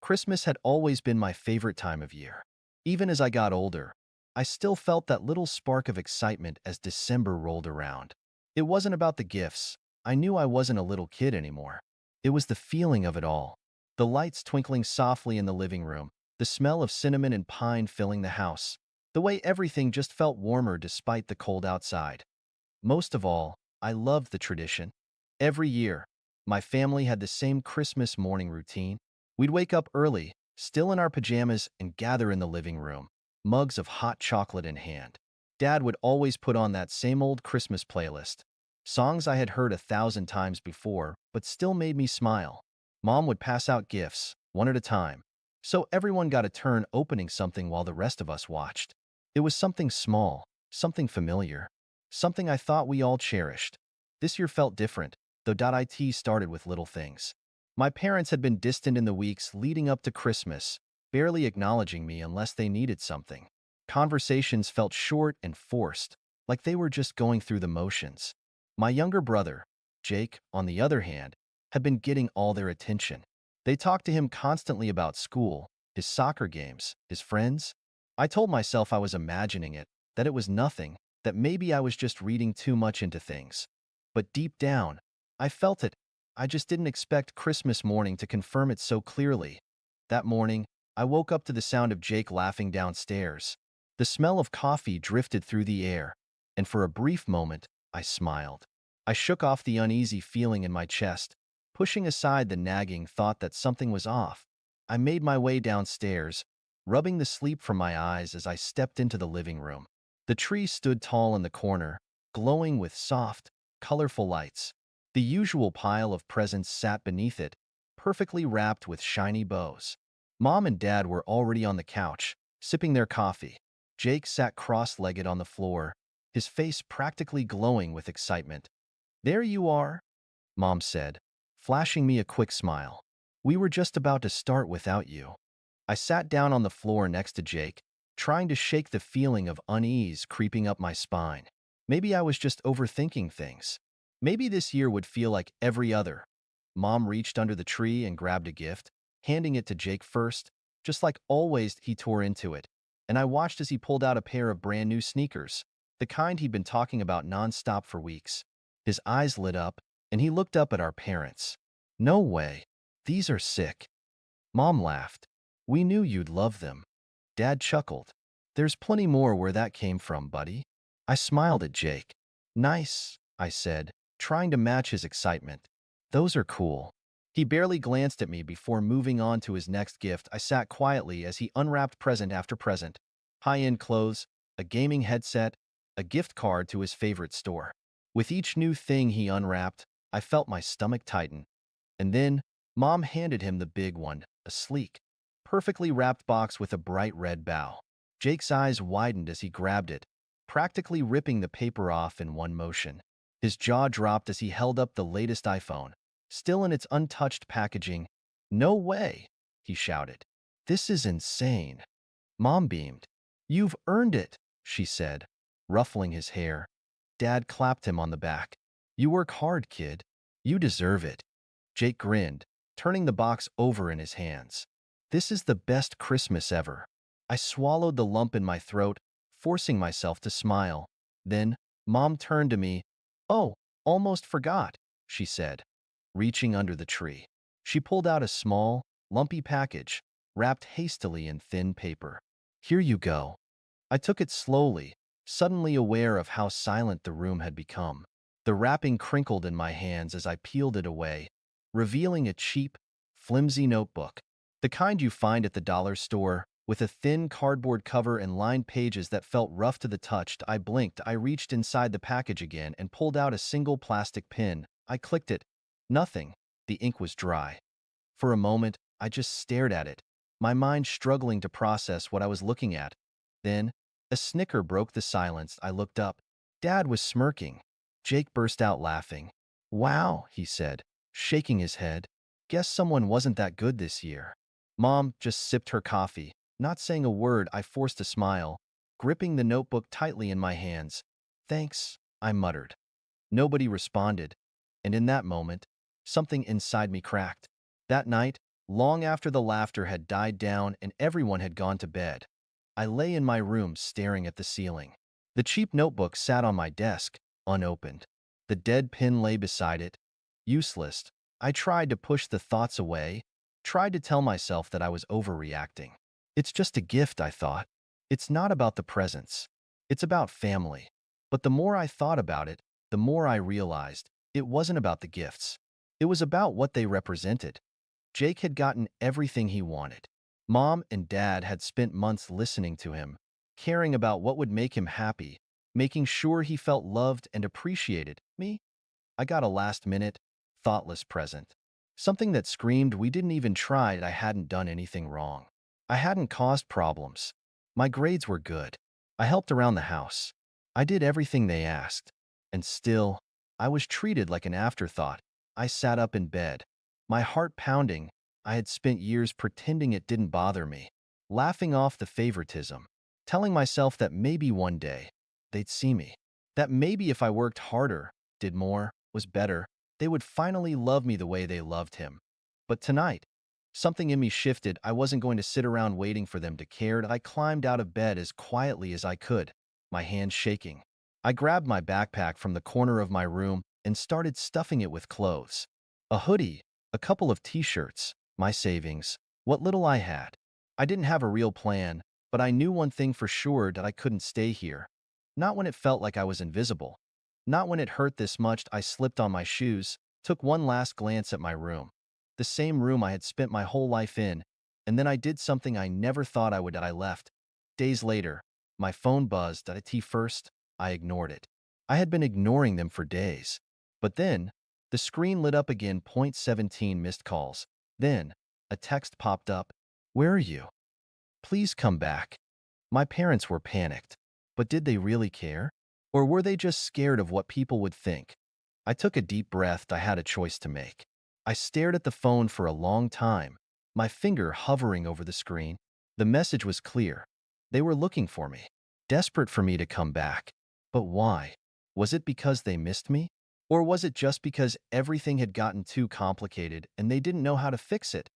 Christmas had always been my favorite time of year. Even as I got older, I still felt that little spark of excitement as December rolled around. It wasn't about the gifts. I knew I wasn't a little kid anymore. It was the feeling of it all. The lights twinkling softly in the living room, the smell of cinnamon and pine filling the house, the way everything just felt warmer despite the cold outside. Most of all, I loved the tradition. Every year, my family had the same Christmas morning routine. We'd wake up early, still in our pajamas, and gather in the living room, mugs of hot chocolate in hand. Dad would always put on that same old Christmas playlist, songs I had heard 1,000 times before, but still made me smile. Mom would pass out gifts, one at a time, so everyone got a turn opening something while the rest of us watched. It was something small, something familiar, something I thought we all cherished. This year felt different, though. It started with little things. My parents had been distant in the weeks leading up to Christmas, barely acknowledging me unless they needed something. Conversations felt short and forced, like they were just going through the motions. My younger brother, Jake, on the other hand, had been getting all their attention. They talked to him constantly about school, his soccer games, his friends. I told myself I was imagining it, that it was nothing, that maybe I was just reading too much into things. But deep down, I felt it. I just didn't expect Christmas morning to confirm it so clearly. That morning, I woke up to the sound of Jake laughing downstairs. The smell of coffee drifted through the air, and for a brief moment, I smiled. I shook off the uneasy feeling in my chest, pushing aside the nagging thought that something was off. I made my way downstairs, rubbing the sleep from my eyes as I stepped into the living room. The tree stood tall in the corner, glowing with soft, colorful lights. The usual pile of presents sat beneath it, perfectly wrapped with shiny bows. Mom and Dad were already on the couch, sipping their coffee. Jake sat cross-legged on the floor, his face practically glowing with excitement. "There you are," Mom said, flashing me a quick smile. "We were just about to start without you." I sat down on the floor next to Jake, trying to shake the feeling of unease creeping up my spine. Maybe I was just overthinking things. Maybe this year would feel like every other. Mom reached under the tree and grabbed a gift, handing it to Jake first. Just like always, he tore into it, and I watched as he pulled out a pair of brand new sneakers, the kind he'd been talking about nonstop for weeks. His eyes lit up, and he looked up at our parents. "No way. These are sick." Mom laughed. "We knew you'd love them." Dad chuckled. "There's plenty more where that came from, buddy." I smiled at Jake. "Nice," I said, trying to match his excitement. "Those are cool." He barely glanced at me before moving on to his next gift. I sat quietly as he unwrapped present after present. High-end clothes, a gaming headset, a gift card to his favorite store. With each new thing he unwrapped, I felt my stomach tighten. And then, Mom handed him the big one, a sleek, perfectly wrapped box with a bright red bow. Jake's eyes widened as he grabbed it, practically ripping the paper off in one motion. His jaw dropped as he held up the latest iPhone, still in its untouched packaging. "No way," he shouted. "This is insane." Mom beamed. "You've earned it," she said, ruffling his hair. Dad clapped him on the back. "You work hard, kid. You deserve it." Jake grinned, turning the box over in his hands. "This is the best Christmas ever." I swallowed the lump in my throat, forcing myself to smile. Then, Mom turned to me. "Oh, almost forgot," she said, reaching under the tree. She pulled out a small, lumpy package, wrapped hastily in thin paper. "Here you go." I took it slowly, suddenly aware of how silent the room had become. The wrapping crinkled in my hands as I peeled it away, revealing a cheap, flimsy notebook, the kind you find at the dollar store, with a thin cardboard cover and lined pages that felt rough to the touch. I blinked. I reached inside the package again and pulled out a single plastic pen. I clicked it. Nothing. The ink was dry. For a moment, I just stared at it, my mind struggling to process what I was looking at. Then, a snicker broke the silence. I looked up. Dad was smirking. Jake burst out laughing. "Wow," he said, shaking his head. "Guess someone wasn't that good this year." Mom just sipped her coffee. Not saying a word, I forced a smile, gripping the notebook tightly in my hands. "Thanks," I muttered. Nobody responded, and in that moment, something inside me cracked. That night, Long after the laughter had died down and everyone had gone to bed, I lay in my room staring at the ceiling. The cheap notebook sat on my desk, unopened. The dead pen lay beside it, useless. I tried to push the thoughts away, tried to tell myself that I was overreacting. It's just a gift, I thought. It's not about the presents. It's about family. But the more I thought about it, the more I realized it wasn't about the gifts. It was about what they represented. Jake had gotten everything he wanted. Mom and Dad had spent months listening to him, caring about what would make him happy, making sure he felt loved and appreciated. Me? I got a last-minute, thoughtless present. Something that screamed we didn't even try. I hadn't done anything wrong. I hadn't caused problems. My grades were good. I helped around the house. I did everything they asked. And still, I was treated like an afterthought. I sat up in bed, my heart pounding. I had spent years pretending it didn't bother me, laughing off the favoritism, telling myself that maybe one day they'd see me, that maybe if I worked harder, did more, was better, they would finally love me the way they loved him. But tonight, something in me shifted. I wasn't going to sit around waiting for them to care. I climbed out of bed as quietly as I could, my hands shaking. I grabbed my backpack from the corner of my room and started stuffing it with clothes. A hoodie, a couple of t-shirts, my savings, what little I had. I didn't have a real plan, but I knew one thing for sure, that I couldn't stay here. Not when it felt like I was invisible. Not when it hurt this much. I slipped on my shoes, took one last glance at my room. The same room I had spent my whole life in, and then I did something I never thought I would. I left. Days later, my phone buzzed. At first, I ignored it. I had been ignoring them for days. But then, the screen lit up again. 17 missed calls. Then, a text popped up. Where are you? Please come back. My parents were panicked. But did they really care? Or were they just scared of what people would think? I took a deep breath. I had a choice to make. I stared at the phone for a long time, my finger hovering over the screen. The message was clear. They were looking for me, desperate for me to come back. But why? Was it because they missed me? Or was it just because everything had gotten too complicated and they didn't know how to fix it?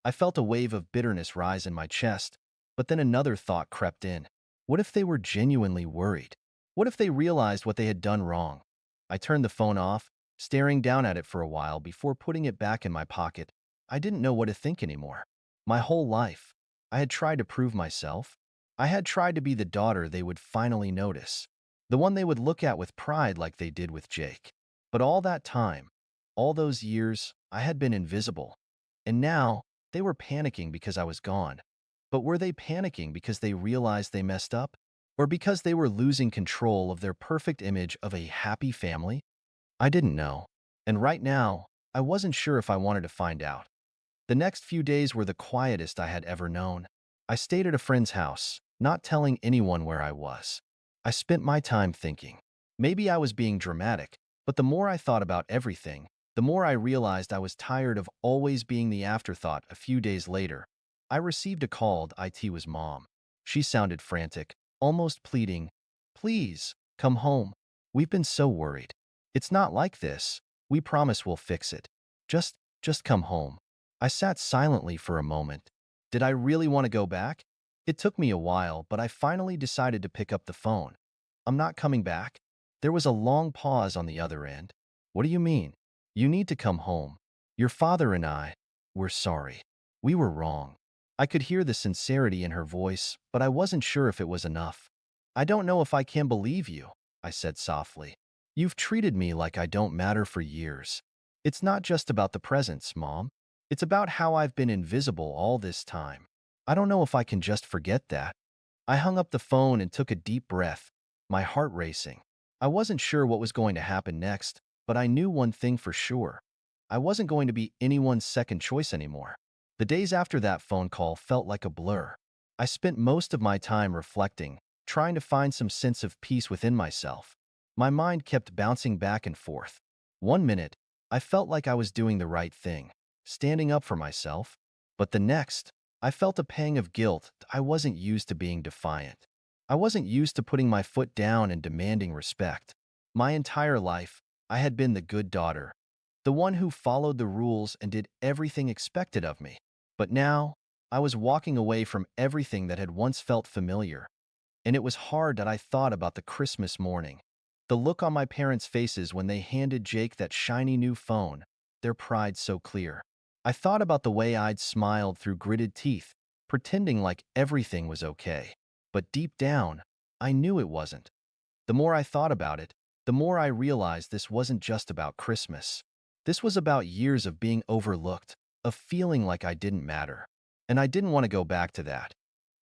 I felt a wave of bitterness rise in my chest, but then another thought crept in. What if they were genuinely worried? What if they realized what they had done wrong? I turned the phone off, staring down at it for a while before putting it back in my pocket. I didn't know what to think anymore. My whole life, I had tried to prove myself. I had tried to be the daughter they would finally notice, the one they would look at with pride like they did with Jake. But all that time, all those years, I had been invisible. And now, they were panicking because I was gone. But were they panicking because they realized they messed up? Or because they were losing control of their perfect image of a happy family? I didn't know. And right now, I wasn't sure if I wanted to find out. The next few days were the quietest I had ever known. I stayed at a friend's house, not telling anyone where I was. I spent my time thinking. Maybe I was being dramatic, but the more I thought about everything, the more I realized I was tired of always being the afterthought. A few days later, I received a call. It was Mom. She sounded frantic, almost pleading. Please, come home. We've been so worried. It's not like this. We promise we'll fix it. Just come home. I sat silently for a moment. Did I really want to go back? It took me a while, but I finally decided to pick up the phone. I'm not coming back. There was a long pause on the other end. What do you mean? You need to come home. Your father and we're sorry. We were wrong. I could hear the sincerity in her voice, but I wasn't sure if it was enough. I don't know if I can believe you, I said softly. You've treated me like I don't matter for years. It's not just about the presents, Mom. It's about how I've been invisible all this time. I don't know if I can just forget that. I hung up the phone and took a deep breath, my heart racing. I wasn't sure what was going to happen next, but I knew one thing for sure. I wasn't going to be anyone's second choice anymore. The days after that phone call felt like a blur. I spent most of my time reflecting, trying to find some sense of peace within myself. My mind kept bouncing back and forth. One minute, I felt like I was doing the right thing, standing up for myself. But the next, I felt a pang of guilt. I wasn't used to being defiant. I wasn't used to putting my foot down and demanding respect. My entire life, I had been the good daughter, the one who followed the rules and did everything expected of me. But now, I was walking away from everything that had once felt familiar, and it was hard that I thought about the Christmas morning. The look on my parents' faces when they handed Jake that shiny new phone, their pride so clear. I thought about the way I'd smiled through gritted teeth, pretending like everything was okay. But deep down, I knew it wasn't. The more I thought about it, the more I realized this wasn't just about Christmas. This was about years of being overlooked, of feeling like I didn't matter. And I didn't want to go back to that.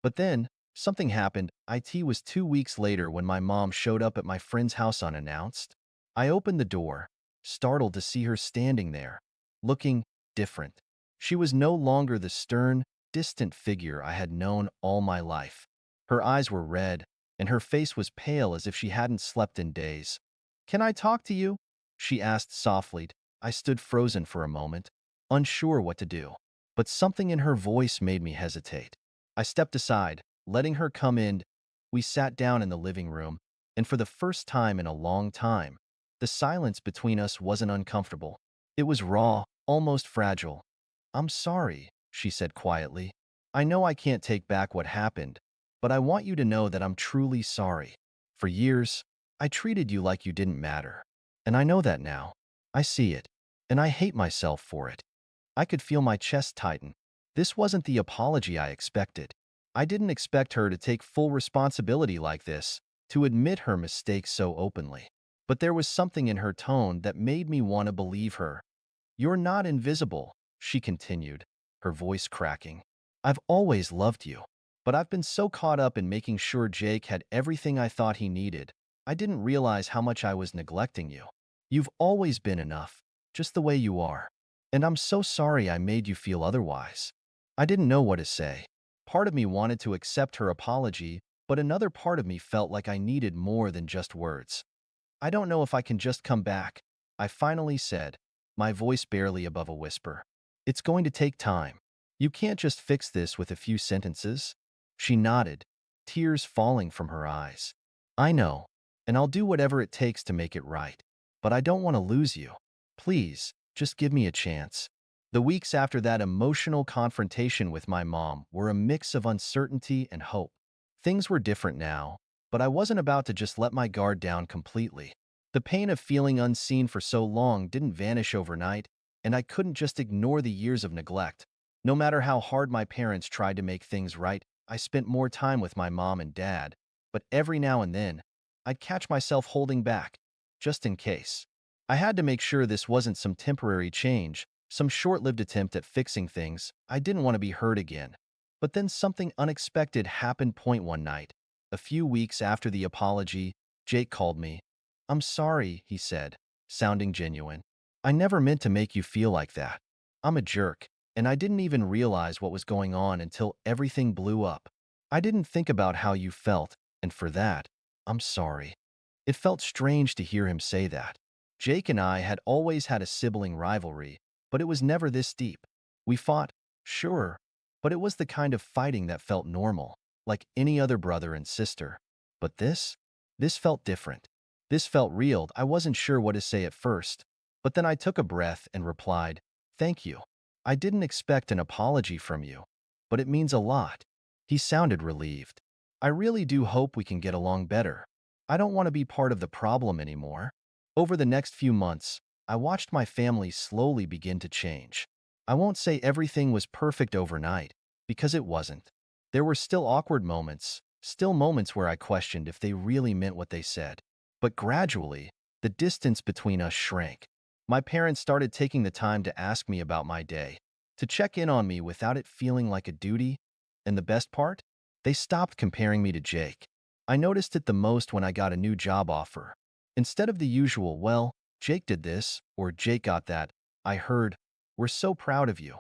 But then, something happened. It was 2 weeks later when my mom showed up at my friend's house unannounced. I opened the door, startled to see her standing there, looking different. She was no longer the stern, distant figure I had known all my life. Her eyes were red, and her face was pale as if she hadn't slept in days. "Can I talk to you?" she asked softly. I stood frozen for a moment, unsure what to do. But something in her voice made me hesitate. I stepped aside, letting her come in. We sat down in the living room, and for the first time in a long time, the silence between us wasn't uncomfortable. It was raw, almost fragile. "I'm sorry," she said quietly. "I know I can't take back what happened, but I want you to know that I'm truly sorry. For years, I treated you like you didn't matter. And I know that now. I see it. And I hate myself for it." I could feel my chest tighten. This wasn't the apology I expected. I didn't expect her to take full responsibility like this, to admit her mistakes so openly. But there was something in her tone that made me want to believe her. "You're not invisible," she continued, her voice cracking. "I've always loved you. But I've been so caught up in making sure Jake had everything I thought he needed, I didn't realize how much I was neglecting you. You've always been enough, just the way you are. And I'm so sorry I made you feel otherwise." I didn't know what to say. Part of me wanted to accept her apology, but another part of me felt like I needed more than just words. "I don't know if I can just come back," I finally said, my voice barely above a whisper. "It's going to take time. You can't just fix this with a few sentences." She nodded, tears falling from her eyes. "I know, and I'll do whatever it takes to make it right. But I don't want to lose you. Please, just give me a chance." The weeks after that emotional confrontation with my mom were a mix of uncertainty and hope. Things were different now, but I wasn't about to just let my guard down completely. The pain of feeling unseen for so long didn't vanish overnight, and I couldn't just ignore the years of neglect. No matter how hard my parents tried to make things right, I spent more time with my mom and dad, but every now and then, I'd catch myself holding back, just in case. I had to make sure this wasn't some temporary change, some short-lived attempt at fixing things. I didn't want to be hurt again. But then something unexpected happened. One night, a few weeks after the apology, Jake called me. "I'm sorry," he said, sounding genuine. "I never meant to make you feel like that. I'm a jerk, and I didn't even realize what was going on until everything blew up. I didn't think about how you felt, and for that, I'm sorry." It felt strange to hear him say that. Jake and I had always had a sibling rivalry, but it was never this deep. We fought, sure, but it was the kind of fighting that felt normal, like any other brother and sister. But this felt different. This felt real. I wasn't sure what to say at first, but then I took a breath and replied, "Thank you. I didn't expect an apology from you, but it means a lot." He sounded relieved. "I really do hope we can get along better. I don't want to be part of the problem anymore." Over the next few months, I watched my family slowly begin to change. I won't say everything was perfect overnight, because it wasn't. There were still awkward moments, still moments where I questioned if they really meant what they said. But gradually, the distance between us shrank. My parents started taking the time to ask me about my day, to check in on me without it feeling like a duty. And the best part? They stopped comparing me to Jake. I noticed it the most when I got a new job offer. Instead of the usual, "Well, Jake did this," or "Jake got that," I heard, "We're so proud of you."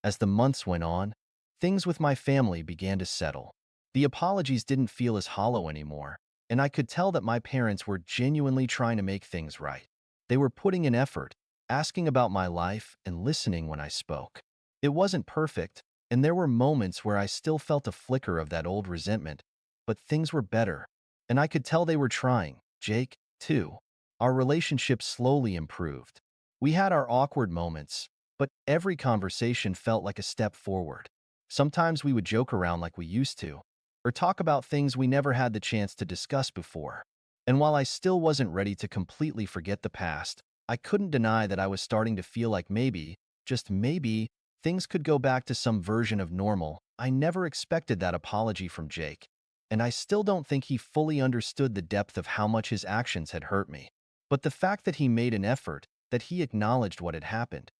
As the months went on, things with my family began to settle. The apologies didn't feel as hollow anymore, and I could tell that my parents were genuinely trying to make things right. They were putting in effort, asking about my life and listening when I spoke. It wasn't perfect, and there were moments where I still felt a flicker of that old resentment, but things were better, and I could tell they were trying. Jake, too. Our relationship slowly improved. We had our awkward moments, but every conversation felt like a step forward. Sometimes we would joke around like we used to, or talk about things we never had the chance to discuss before. And while I still wasn't ready to completely forget the past, I couldn't deny that I was starting to feel like maybe, just maybe, things could go back to some version of normal. I never expected that apology from Jake, and I still don't think he fully understood the depth of how much his actions had hurt me. But the fact that he made an effort, that he acknowledged what had happened,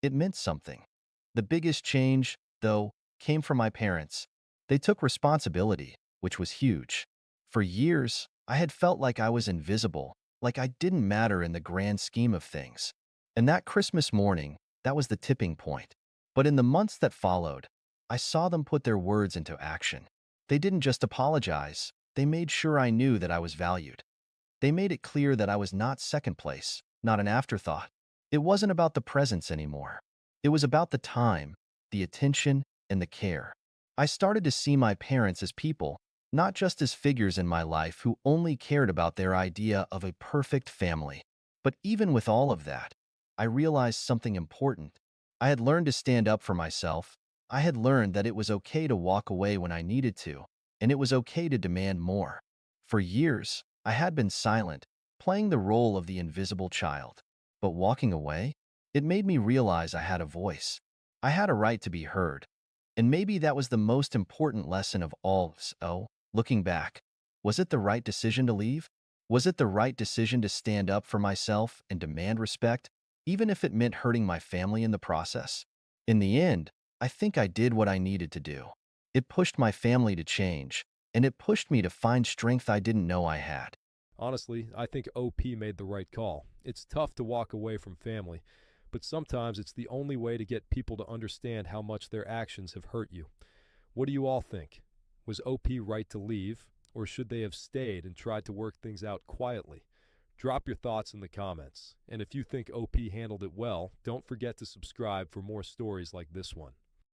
it meant something. The biggest change, though, came from my parents. They took responsibility, which was huge. For years, I had felt like I was invisible, like I didn't matter in the grand scheme of things. And that Christmas morning, that was the tipping point. But in the months that followed, I saw them put their words into action. They didn't just apologize, they made sure I knew that I was valued. They made it clear that I was not second place, not an afterthought. It wasn't about the presents anymore. It was about the time, the attention, and the care. I started to see my parents as people, not just as figures in my life who only cared about their idea of a perfect family. But even with all of that, I realized something important. I had learned to stand up for myself. I had learned that it was okay to walk away when I needed to, and it was okay to demand more. For years, I had been silent, playing the role of the invisible child. But walking away? It made me realize I had a voice. I had a right to be heard. And maybe that was the most important lesson of all. So, looking back, was it the right decision to leave? Was it the right decision to stand up for myself and demand respect, even if it meant hurting my family in the process? In the end, I think I did what I needed to do. It pushed my family to change, and it pushed me to find strength I didn't know I had. Honestly, I think OP made the right call. It's tough to walk away from family, but sometimes it's the only way to get people to understand how much their actions have hurt you. What do you all think? Was OP right to leave, or should they have stayed and tried to work things out quietly? Drop your thoughts in the comments. And if you think OP handled it well, don't forget to subscribe for more stories like this one.